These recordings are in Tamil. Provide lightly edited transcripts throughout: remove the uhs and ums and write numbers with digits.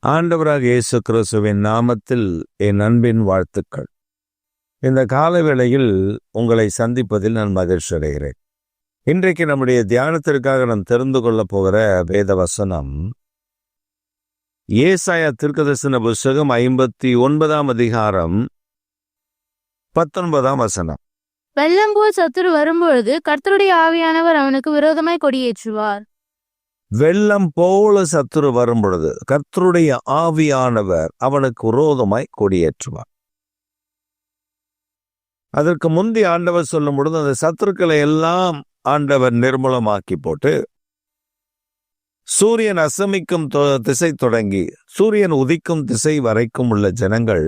ஆண்டவராக இயேசு கிறிஸ்துவின் நாமத்தில் என் அன்பின் வாழ்த்துக்கள். இந்த காலவேளையில் உங்களை சந்திப்பதில் நான் மகிழ்ச்சி அடைகிறேன். இன்றைக்கு நம்முடைய தியானத்திற்காக நாம் தெரிந்து கொள்ள போகிற வேத வசனம் ஏசாயா தீர்க்கதரிசன புஸ்தகம் 59 அதிகாரம் 19 வசனம். வெள்ளம் போல் சத்துரு வரும்பொழுது கர்த்தருடைய ஆவியானவர் அவனுக்கு விரோதமாய் கொடியேற்றுவார். வெள்ளம் போல சத்துரு வரும் பொழுது கர்த்தருடைய ஆவியானவர் அவனுக்கு விரோதமாய் கொடியேற்றுவார். அதற்கு முந்தி ஆண்டவர் சொல்லும் பொழுது அந்த சத்துருக்களை எல்லாம் ஆண்டவர் நிர்மூலமாக்கி போட்டு சூரியன் அஸ்தமிக்கும் திசை தொடங்கி சூரியன் உதிக்கும் திசை வரைக்கும் உள்ள ஜனங்கள்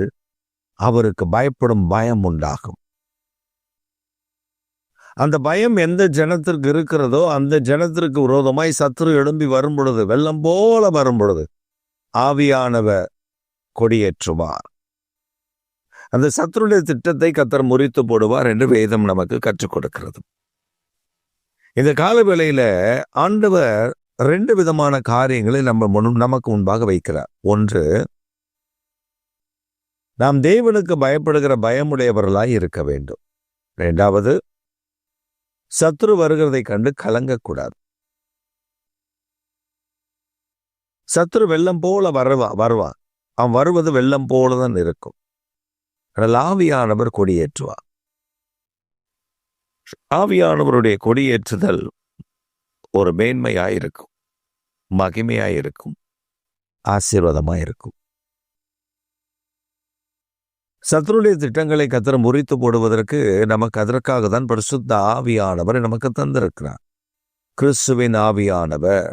அவருக்கு பயப்படும் பயம் உண்டாகும். அந்த பயம் எந்த ஜனத்திற்கு இருக்கிறதோ அந்த ஜனத்திற்கு விரோதமாய் சத்துரு எழும்பி வரும் பொழுது, வெள்ளம் போல வரும் பொழுது ஆவியானவர் கொடியேற்றுவார். அந்த சத்துருடைய திட்டத்தை கர்த்தர் முறித்து போடுவார் என்று வேதம் நமக்கு கற்றுக் கொடுக்கிறது. இந்த காலவேளையில ஆண்டவர் 2 விதமான காரியங்களை நமக்கு முன்பாக வைக்கிறார். ஒன்று, நாம் தேவனுக்கு பயப்படுகிற பயமுடையவர்களாய் இருக்க வேண்டும். 2வது, சத்துரு வருகிறதை கண்டு கலங்கக்கூடாது. சத்துரு வெள்ளம் போல வருவான். அவன் வருவது வெள்ளம் போலதான் இருக்கும். ஆவியானவர் கொடியேற்றுவார். ஆவியானவருடைய கொடியேற்றுதல் ஒரு மேன்மையாயிருக்கும், மகிமையாயிருக்கும், ஆசீர்வாதமாயிருக்கும். சத்துருடைய திட்டங்களை கர்த்தர் முறித்து போடுவதற்கு நமக்கு அதற்காக தான் பரிசுத்த ஆவியானவர் நமக்கு தந்திருக்கிறார். கிறிஸ்துவின் ஆவியானவர்,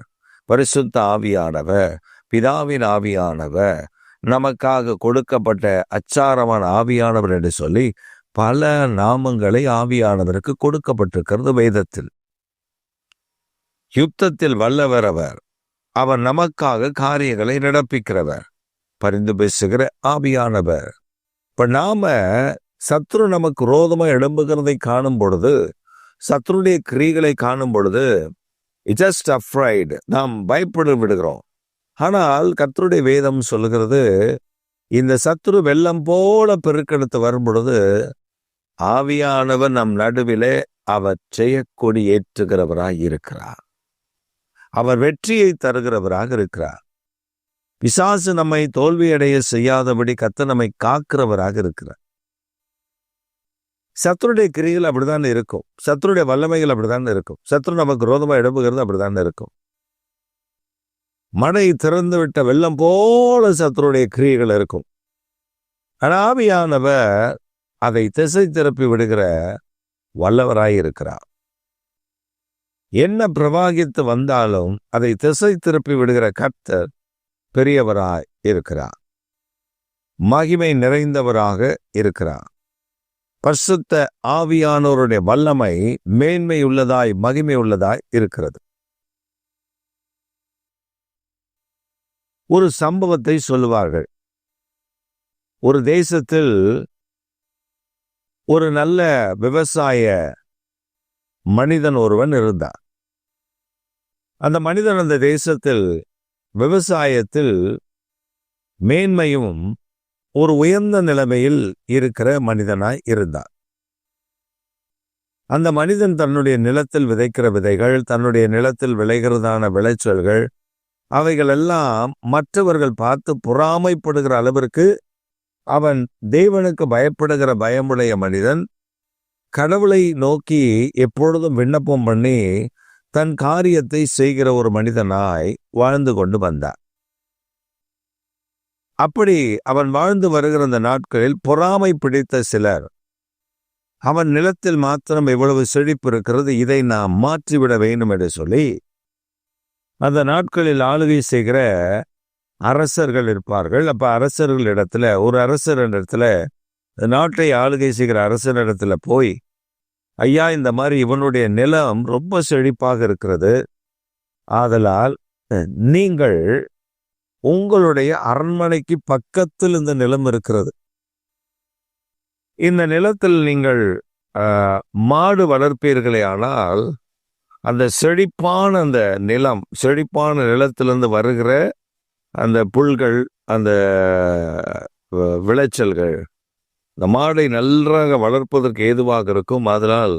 பரிசுத்த ஆவியானவர், பிதாவின் ஆவியானவர், நமக்காக கொடுக்கப்பட்ட அச்சாரமான ஆவியானவர் என்று சொல்லி பல நாமங்களை ஆவியானவருக்கு கொடுக்கப்பட்டிருக்கிறது வேதத்தில். யுத்தத்தில் வல்லவர் அவர். அவர் நமக்காக காரியங்களை நடப்பிக்கிறவர், பரிந்து பேசுகிற ஆவியானவர். இப்ப நாம சத்ரு நமக்கு விரோதமா எழும்புகிறதை காணும் பொழுது, சத்ருடைய கிரிகளை காணும் பொழுது ஜஸ்ட் அஃப்ரைட், நாம் பயப்பட விடுகிறோம். ஆனால் கர்த்தருடைய வேதம் சொல்லுகிறது, இந்த சத்ரு வெள்ளம் போல பெருக்கெடுத்து வரும் பொழுது ஆவியானவர் நம் நடுவிலே அவர் செய்யக்கூடி ஏற்றுகிறவராய் இருக்கிறார். அவர் வெற்றியை தருகிறவராக இருக்கிறார். பிசாசு நம்மை தோல்வியடைய செய்யாதபடி கர்த்தர் நம்மை காக்கிறவராக இருக்கிறார். சத்துருடைய கிரிகள் அப்படித்தான் இருக்கும். சத்துருடைய வல்லமைகள் அப்படித்தான் இருக்கும். சத்ரு நமக்கு விரோதமா எழுப்புகிறது அப்படித்தான் இருக்கும். மழை திறந்து விட்ட வெள்ளம் போல சத்துருடைய கிரியைகள் இருக்கும். ஆவியானவர் அதை திசை திருப்பி விடுகிற வல்லவராய் இருக்கிறார். என்ன பிரவாகித்து வந்தாலும் அதை திசை திருப்பி விடுகிற கர்த்தர் பெரியவராய் இருக்கிறார், மகிமை நிறைந்தவராக இருக்கிறார். பரிசுத்த ஆவியானவருடைய வல்லமை மேன்மை உள்ளதாய், மகிமை உள்ளதாய் இருக்கிறது. ஒரு சம்பவத்தை சொல்லுவார்கள். ஒரு தேசத்தில் ஒரு நல்ல விவசாய மனிதன் ஒருவன் இருந்தார். அந்த மனிதன் அந்த தேசத்தில் விவசாயத்தில் மேன்மையும் ஒரு உயர்ந்த நிலைமையில் இருக்கிற மனிதனாய் இருந்தார். அந்த மனிதன் தன்னுடைய நிலத்தில் விதைக்கிற விதைகள், தன்னுடைய நிலத்தில் விளைகிறதான விளைச்சல்கள், அவைகள் எல்லாம் மற்றவர்கள் பார்த்து பொறாமைப்படுகிற அளவிற்கு அவன் தேவனுக்கு பயப்படுகிற பயமுடைய மனிதன், கடவுளை நோக்கி எப்பொழுதும் விண்ணப்பம் பண்ணி தன் காரியத்தை செய்கிற ஒரு மனிதனாய் வாழ்ந்து கொண்டு வந்தார். அப்படி அவன் வாழ்ந்து வருகிற அந்த நாட்களில் பொறாமை பிடித்த சிலர், அவன் நிலத்தில் மாத்திரம் எவ்வளவு செழிப்பு இருக்கிறது, இதை நாம் மாற்றிவிட வேண்டும் என்று சொல்லி அந்த நாட்களில் ஆளுகை செய்கிற அரசர்கள் இருப்பார்கள். அப்ப அரசர்களிடத்துல, ஒரு அரசர் இடத்துல, நாட்டை ஆளுகை செய்கிற அரசரிடத்துல போய், ஐயா, இந்த மாதிரி இவனுடைய நிலம் ரொம்ப செழிப்பாக இருக்கிறது, ஆதலால் நீங்கள் உங்களுடைய அரண்மனைக்கு பக்கத்தில் இந்த நிலம் இருக்கிறது, இந்த நிலத்தில் நீங்கள் மாடு வளர்ப்பீர்களே ஆனால் அந்த செழிப்பான நிலத்திலிருந்து வருகிற அந்த புல்கள், அந்த விளைச்சல்கள், இந்த மாடை நன்றாக வளர்ப்பதற்கு ஏதுவாக இருக்கும். அதனால்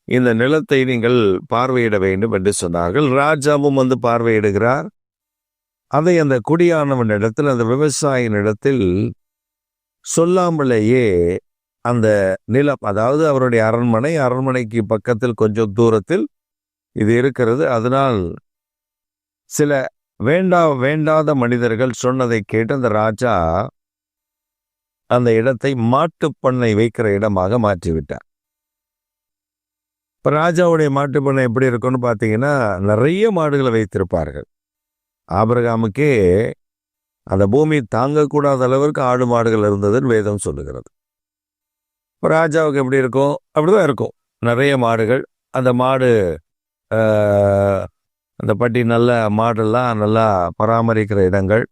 இந்த நிலத்தை நீங்கள் பார்வையிட வேண்டும் என்று சொன்னார்கள். ராஜாவும் வந்து பார்வையிடுகிறார். அதை அந்த குடியானவன் இடத்தில், அந்த விவசாயியின் இடத்தில் சொல்லாமலேயே அந்த நிலம், அதாவது அவருடைய அரண்மனைக்கு பக்கத்தில் கொஞ்சம் தூரத்தில் இது இருக்கிறது. அதனால் சில வேண்டாத மனிதர்கள் சொன்னதை கேட்டு அந்த ராஜா அந்த இடத்தை மாட்டுப்பண்ணை வைக்கிற இடமாக மாற்றிவிட்டார். இப்ப ராஜாவுடைய மாட்டுப்பண்ணை எப்படி இருக்கும்னு பார்த்தீங்கன்னா, நிறைய மாடுகளை வைத்திருப்பார்கள். ஆபிரகாமுக்கே அந்த பூமி தாங்கக்கூடாத அளவிற்கு ஆடு மாடுகள் இருந்ததுன்னு வேதம் சொல்லுகிறது. இப்போ ராஜாவுக்கு எப்படி இருக்கும்? அப்படிதான் இருக்கும். நிறைய மாடுகள். அந்த மாடு அந்த பட்டி நல்ல மாடெல்லாம் நல்லா பராமரிக்கிற இடங்கள்.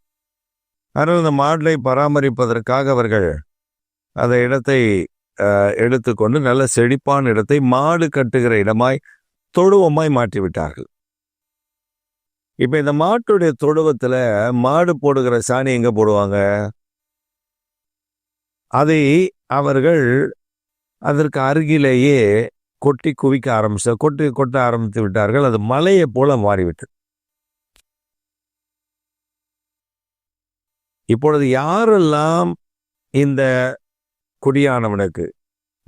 ஆனால் அந்த மாடலை பராமரிப்பதற்காக அவர்கள் அந்த இடத்தை எடுத்துக்கொண்டு நல்ல செழிப்பான இடத்தை மாடு கட்டுகிற இடமாய், தொழுவமாய் மாற்றி விட்டார்கள். இப்ப இந்த மாட்டுடைய தொழுவத்துல மாடு போடுகிற சாணி எங்க போடுவாங்க? அதை அவர்கள் அதற்கு அருகிலேயே கொட்டி குவிக்க கொட்ட ஆரம்பித்து விட்டார்கள். அது மலையை போல மாறிவிட்டது. இப்பொழுது யாரெல்லாம் இந்த குடியானவனுக்கு,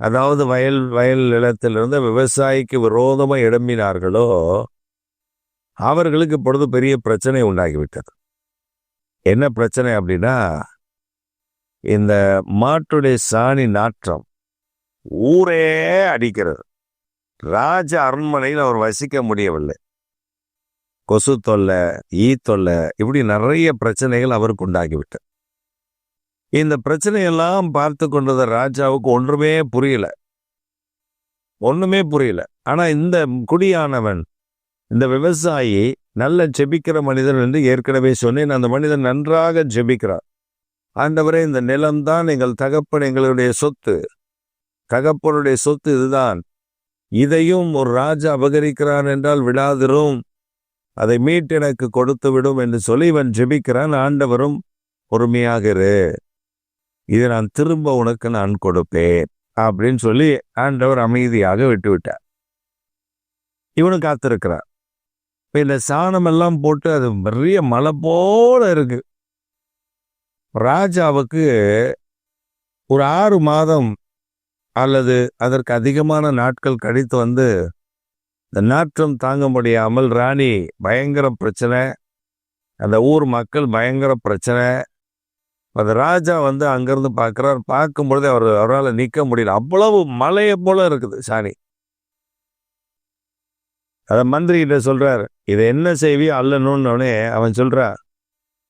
அதாவது வயல் நிலத்திலிருந்து விவசாயிக்கு விரோதமாக எழும்பினார்களோ அவர்களுக்கு இப்பொழுது பெரிய பிரச்சனை உண்டாகிவிட்டது. என்ன பிரச்சனை அப்படின்னா, இந்த மாட்டுடைய சாணி நாற்றம் ஊரே அடிக்கிறது. ராஜ அரண்மனையில் அவர் வசிக்க முடியவில்லை. கொசு தொல்லை, ஈ தொல்லை, இப்படி நிறைய பிரச்சனைகள் அவருக்கு உண்டாகிவிட்டது. இந்த பிரச்சனையெல்லாம் பார்த்து கொண்டத ராஜாவுக்கு ஒன்றுமே புரியல. ஆனா இந்த குடியானவன், இந்த விவசாயி நல்ல ஜெபிக்கிற மனிதன் என்று ஏற்கனவே சொன்னேன். அந்த மனிதன் நன்றாக ஜெபிக்கிறார். ஆண்டவரே, இந்த நிலம்தான் எங்கள் தகப்பன், எங்களுடைய சொத்து, தகப்பனுடைய சொத்து இதுதான். இதையும் ஒரு ராஜா அபகரிக்கிறான் என்றால் விடாதிரும், அதை மீட்டு எனக்கு கொடுத்து விடும் என்று சொல்லி இவன் ஜெபிக்கிறான். ஆண்டவரும் பொறுமையாக இரு, இதை நான் திரும்ப உனக்கு நான் கொடுப்பேன் அப்படின்னு சொல்லி ஆண்டவர் அமைதியாக விட்டுவிட்டார். இவனு காத்திருக்கிறார். இப்ப இந்த சாணம் எல்லாம் போட்டு அது பெரிய மலை போல இருக்கு. ராஜாவுக்கு ஒரு 6 மாதம் அல்லது அதற்கு அதிகமான நாட்கள் கழித்து வந்து இந்த நாற்றம் தாங்க முடியாமல் ராணி பயங்கர பிரச்சனை, அந்த ஊர் மக்கள் பயங்கர பிரச்சனை. அந்த ராஜா வந்து அங்கிருந்து பார்க்கிறார். பார்க்கும்பொழுது அவரால் நிற்க முடியல, அவ்வளவு மலையை போல இருக்குது சாணி. அத மந்திரி கிட்ட சொல்றார், இதை என்ன செய்வியோ அல்லணும்னே. அவன் சொல்றா,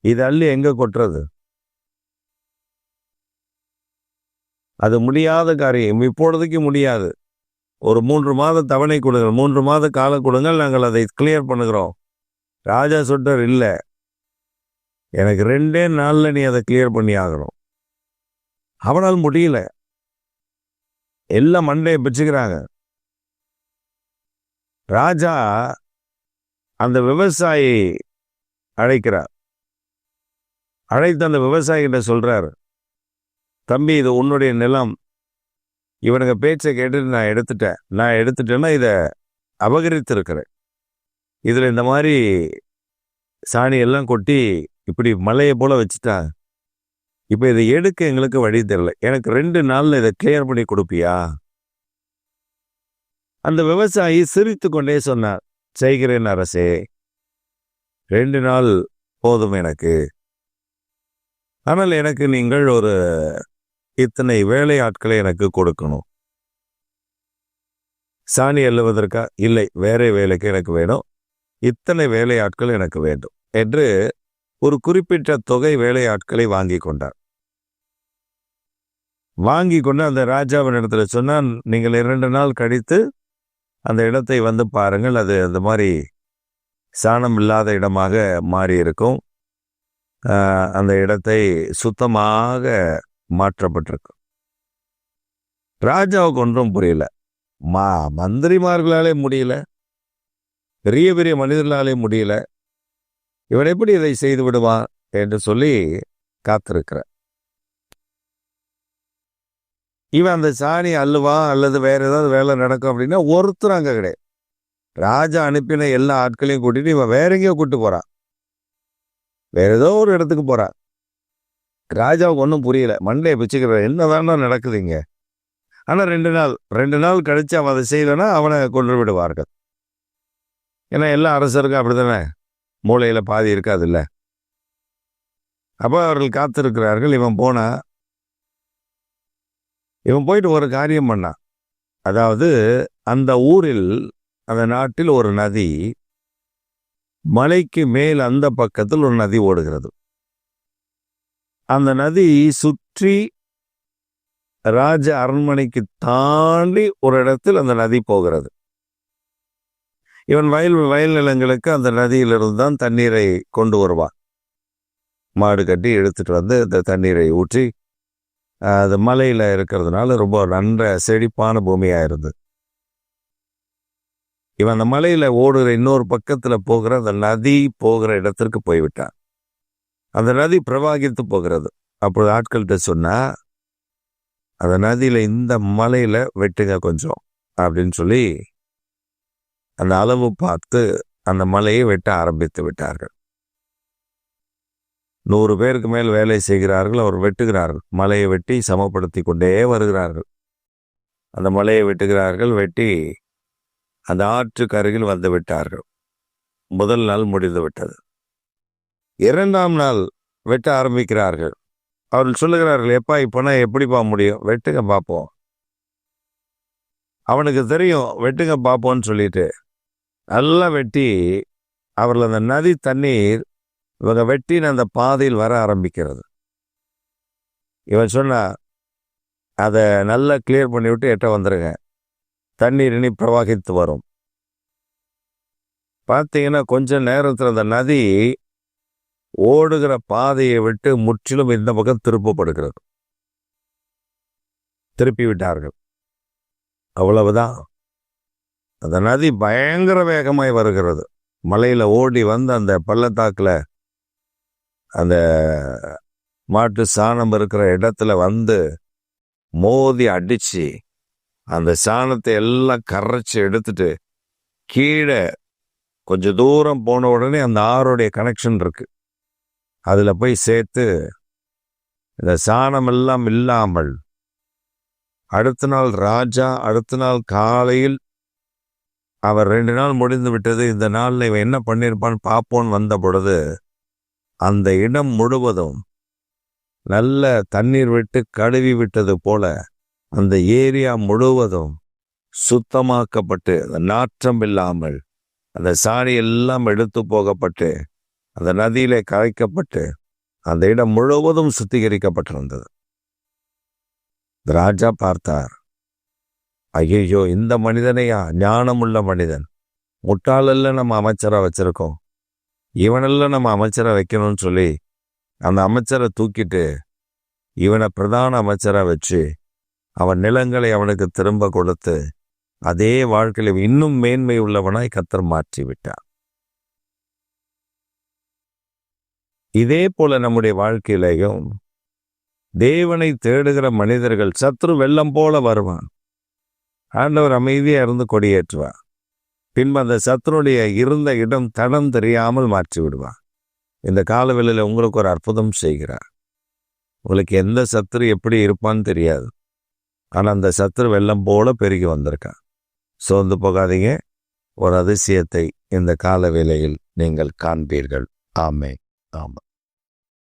இது அள்ளி எங்க கொட்டுறது? அது முடியாத காரியம், இப்பொழுதைக்கு முடியாது. ஒரு 3 மாத தவணை கொடுங்கள், 3 மாத காலம் கொடுங்கள், நாங்கள் அதை கிளியர் பண்ணுகிறோம். ராஜா சொல்றார், இல்லை, எனக்கு 2 நாள்ல நீ அதை கிளியர் பண்ணி ஆகணும். அவனால் முடியல. எல்லாம் மண்டையை பிச்சுக்கிறாங்க. ராஜா அந்த விவசாயி அழைக்கிறார். அழைத்து அந்த விவசாயி கிட்ட சொல்றாரு, தம்பி, இது உன்னுடைய நிலம், இவனுங்க பேச்சை கேட்டு நான் எடுத்துட்டேன்னா இதை அபகரித்திருக்கிறேன். இதுல இந்த மாதிரி சாணி எல்லாம் கொட்டி இப்படி மலையை போல வச்சுட்டா, இப்ப இதை எடுக்க எங்களுக்கு வழி தெரியல, எனக்கு 2 நாள்ல இதை கிளியர் பண்ணி கொடுப்பியா? அந்த விவசாயி சிரித்து கொண்டே சொன்னார், செய்கிறேன் அரசே, 2 நாள் போதும் எனக்கு. ஆனால் எனக்கு நீங்கள் ஒரு இத்தனை வேலை ஆட்களை எனக்கு கொடுக்கணும். சாணி அள்ளுவதற்கா? இல்லை, வேற வேலைக்கு எனக்கு வேணும், இத்தனை வேலை ஆட்கள் எனக்கு வேண்டும் என்று ஒரு குறிப்பிட்ட தொகை வேலையாட்களை வாங்கி கொண்டார். வாங்கி கொண்டு அந்த ராஜாவின் இடத்துல சொன்னான், நீங்கள் 2 நாள் கழித்து அந்த இடத்தை வந்து பாருங்கள், அது அந்த மாதிரி சாணம் இல்லாத இடமாக மாறி இருக்கும், அந்த இடத்தை சுத்தமாக மாற்றப்பட்டிருக்கும். ராஜாவுக்கு ஒன்றும் புரியல. மந்திரிமார்களாலே முடியல, பெரிய பெரிய மனிதர்களாலே முடியல, இவன் எப்படி இதை செய்து விடுவான் என்று சொல்லி காத்திருக்கிறார். இவன் அந்த சாணி அள்ளுவான் அல்லது வேற ஏதாவது வேலை நடக்கும் அப்படின்னா ஒருத்தர் அங்கே கிடையாது. ராஜா அனுப்பின எல்லா ஆட்களையும் கூட்டிட்டு இவன் வேற எங்கேயோ கூட்டு போறான். வேற ஏதோ ஒரு இடத்துக்கு போறான். ராஜாவுக்கு ஒன்றும் புரியல. மண்டையை பிச்சுக்கிறார், என்னதானா நடக்குதுங்க. ஆனால் 2 நாள் கழிச்சு அவன் அதை செய்யலைன்னா அவனை கொண்டு விடுவார்கள். ஏன்னா எல்லா அரசருக்கும் அப்படித்தானே, மூளையில் பாதி இருக்காது இல்லை. அப்போ அவர்கள் காத்திருக்கிறார்கள். இவன் போயிட்டு ஒரு காரியம் பண்ணான். அதாவது அந்த ஊரில், அந்த நாட்டில் ஒரு நதி, மலைக்கு மேல் அந்த பக்கத்தில் ஒரு நதி ஓடுகிறது. அந்த நதி சுற்றி ராஜ அரண்மனைக்கு தாண்டி ஒரு இடத்தில் அந்த நதி போகிறது. இவன் வயல் நிலங்களுக்கு அந்த நதியிலிருந்து தான் தண்ணீரை கொண்டு வருவான். மாடு கட்டி எடுத்துட்டு வந்து இந்த தண்ணீரை ஊற்றி, அது மலையில் இருக்கிறதுனால ரொம்ப நன்ற செழிப்பான பூமியாக இருந்தது. இவன் அந்த மலையில் ஓடுகிற இன்னொரு பக்கத்தில் போகிற அந்த நதி போகிற இடத்திற்கு போய்விட்டான். அந்த நதி பிரவாகித்து போகிறது. அப்பொழுது ஆட்கள்கிட்ட சொன்னா, அந்த நதியில் இந்த மலையில் வெட்டுங்க கொஞ்சம் அப்படின்னு சொல்லி அந்த அளவு பார்த்து அந்த மலையை வெட்ட ஆரம்பித்து விட்டார்கள். 100 பேருக்கு மேல் வேலை செய்கிறார்கள். அவர் வெட்டுகிறார்கள். மலையை வெட்டி சமப்படுத்தி கொண்டே வருகிறார்கள். அந்த மலையை வெட்டுகிறார்கள். வெட்டி அந்த ஆற்றுக்கு அருகில் வந்து விட்டார்கள். முதல் நாள் முடிந்து விட்டது. 2ஆம் நாள் வெட்ட ஆரம்பிக்கிறார்கள். அவர்கள் சொல்லுகிறார்கள், எப்பா இப்போனா எப்படிப்பா முடியும், வெட்டுங்க பார்ப்போம். அவனுக்கு தெரியும் வெட்டுங்க பார்ப்போன்னு சொல்லிட்டு நல்லா வெட்டி அவர்கள் அந்த நதி தண்ணீர் இவங்க வெட்டின அந்த பாதையில் வர ஆரம்பிக்கிறது. இவன் சொன்னா, அதை நல்லா கிளியர் பண்ணிவிட்டு எட்ட வந்துருங்க, தண்ணீர் இனி பிரவாகித்து வரும். பார்த்தீங்கன்னா கொஞ்ச நேரத்தில் அந்த நதி ஓடுகிற பாதையை விட்டு முற்றிலும் இந்த பக்கம் திருப்பப்படுகிறது. திருப்பி விட்டார்கள். அவ்வளவுதான். அந்த நதி பயங்கர வேகமாய் வருகிறது. மலையில ஓடி வந்து அந்த பள்ளத்தாக்குல அந்த மாட்டு சாணம் இருக்கிற இடத்துல வந்து மோதி அடிச்சு அந்த சாணத்தை எல்லாம் கரைச்சி எடுத்துட்டு கீழே கொஞ்சம் தூரம் போன உடனே அந்த ஆறுடைய கனெக்ஷன் இருக்கு, அதுல போய் சேர்த்து இந்த சாணம் எல்லாம் இல்லாமல் அடுத்த நாள் ராஜா அடுத்த நாள் காலையில் அவர் 2 நாள் முடிந்து விட்டது, இந்த நாளில் இவன் என்ன பண்ணியிருப்பான்னு பார்ப்போன்னு வந்த பொழுது அந்த இடம் முழுவதும் நல்ல தண்ணீர் விட்டு கழுவி விட்டது போல அந்த ஏரியா முழுவதும் சுத்தமாக்கப்பட்டு அந்த நாற்றம் இல்லாமல் அந்த சாணி எல்லாம் எடுத்து போகப்பட்டு அந்த நதியிலே கரைக்கப்பட்டு அந்த இடம் முழுவதும் சுத்திகரிக்கப்பட்டிருந்தது. ராஜா பார்த்தார், ஐயோ இந்த மனிதனையா, ஞானமுள்ள மனிதன், முட்டாளல்ல நம்ம அமைச்சராக வச்சிருக்கோம், இவனெல்லாம் நம்ம அமைச்சராக வைக்கணும்னு சொல்லி அந்த அமைச்சரை தூக்கிட்டு இவனை பிரதான அமைச்சராக வச்சு அவன் நிலங்களை அவனுக்கு திரும்ப கொடுத்து அதே வாழ்க்கையில் இன்னும் மேன்மை உள்ளவனாய் கர்த்தர் மாற்றி விட்டார். இதே போல நம்முடைய வாழ்க்கையிலையும் தேவனை தேடுகிற மனிதர்கள் சத்ரு வெள்ளம் போல வருவான். ஆண்டவர் அமைதியா இருந்து கொடியேற்றுவார். பின்பு அந்த சத்ருடைய இருந்த இடம் தடம் தெரியாமல் மாற்றி விடுவார். இந்த காலவெளியில் உங்களுக்கு ஒரு அற்புதம் செய்கிறார். உங்களுக்கு எந்த சத்ரு எப்படி இருப்பான்னு தெரியாது, ஆனால் அந்த சத்ரு வெள்ளம் போல பெருகி வந்திருக்கான். சோர்ந்து போகாதீங்க. ஒரு அதிசயத்தை இந்த காலவேளையில் நீங்கள் காண்பீர்கள். ஆமென். ஆமாம்.